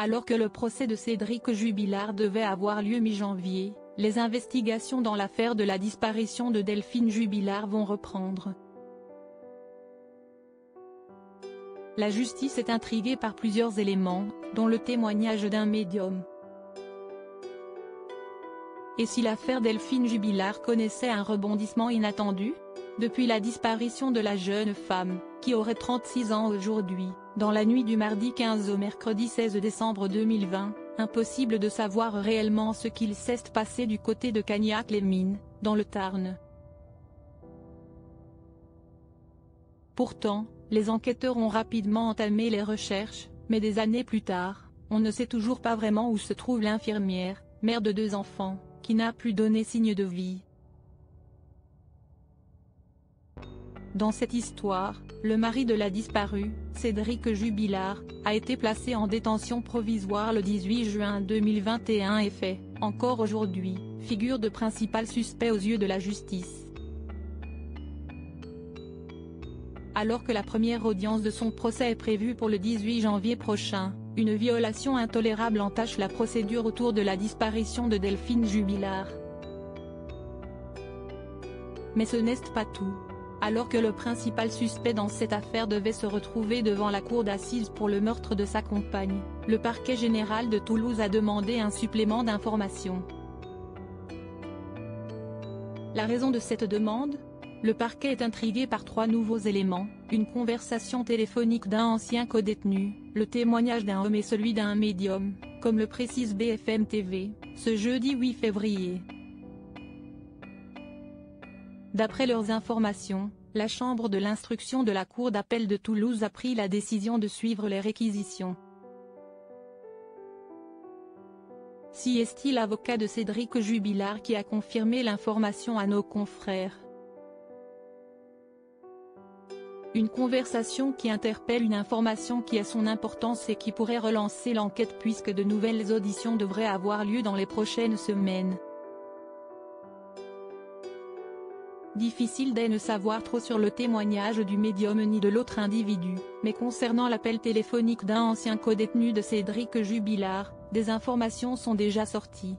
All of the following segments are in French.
Alors que le procès de Cédric Jubilard devait avoir lieu mi-janvier, les investigations dans l'affaire de la disparition de Delphine Jubilard vont reprendre. La justice est intriguée par plusieurs éléments, dont le témoignage d'un médium. Et si l'affaire Delphine Jubilard connaissait un rebondissement inattendu ? Depuis la disparition de la jeune femme, qui aurait 36 ans aujourd'hui, dans la nuit du mardi 15 au mercredi 16 décembre 2020, impossible de savoir réellement ce qu'il s'est passé du côté de Cagnac-les-Mines, dans le Tarn. Pourtant, les enquêteurs ont rapidement entamé les recherches, mais des années plus tard, on ne sait toujours pas vraiment où se trouve l'infirmière, mère de 2 enfants, qui n'a plus donné signe de vie. Dans cette histoire, le mari de la disparue, Cédric Jubilard, a été placé en détention provisoire le 18 juin 2021 et fait, encore aujourd'hui, figure de principal suspect aux yeux de la justice. Alors que la première audience de son procès est prévue pour le 18 janvier prochain, une violation intolérable entache la procédure autour de la disparition de Delphine Jubilard. Mais ce n'est pas tout. Alors que le principal suspect dans cette affaire devait se retrouver devant la cour d'assises pour le meurtre de sa compagne, le parquet général de Toulouse a demandé un supplément d'informations. La raison de cette demande ? Le parquet est intrigué par 3 nouveaux éléments, une conversation téléphonique d'un ancien codétenu, le témoignage d'un homme et celui d'un médium, comme le précise BFM TV, ce jeudi 8 février. D'après leurs informations, la chambre de l'instruction de la cour d'appel de Toulouse a pris la décision de suivre les réquisitions. Si est-il l'avocat de Cédric Jubilard qui a confirmé l'information à nos confrères. Une conversation qui interpelle, une information qui a son importance et qui pourrait relancer l'enquête puisque de nouvelles auditions devraient avoir lieu dans les prochaines semaines. Difficile de ne savoir trop sur le témoignage du médium ni de l'autre individu, mais concernant l'appel téléphonique d'un ancien codétenu de Cédric Jubilard, des informations sont déjà sorties.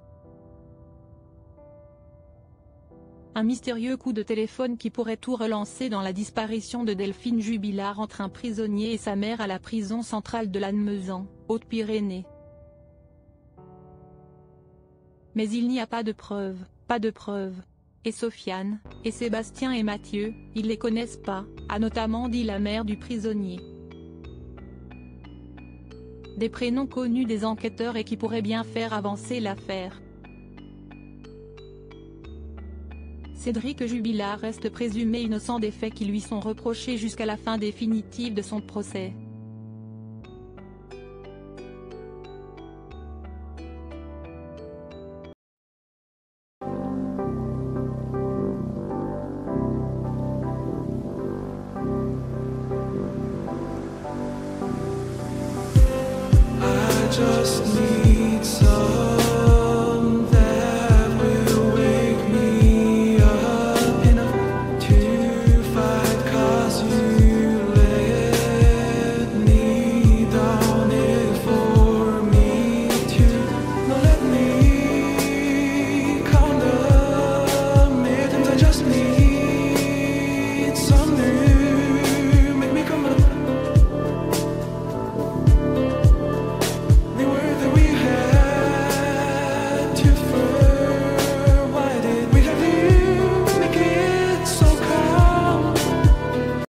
Un mystérieux coup de téléphone qui pourrait tout relancer dans la disparition de Delphine Jubilard entre un prisonnier et sa mère à la prison centrale de Lannemezan, Hautes-Pyrénées. Mais il n'y a pas de preuves, Et Sofiane, et Sébastien et Mathieu, ils les connaissent pas, a notamment dit la mère du prisonnier. Des prénoms connus des enquêteurs et qui pourraient bien faire avancer l'affaire. Cédric Jubilard reste présumé innocent des faits qui lui sont reprochés jusqu'à la fin définitive de son procès.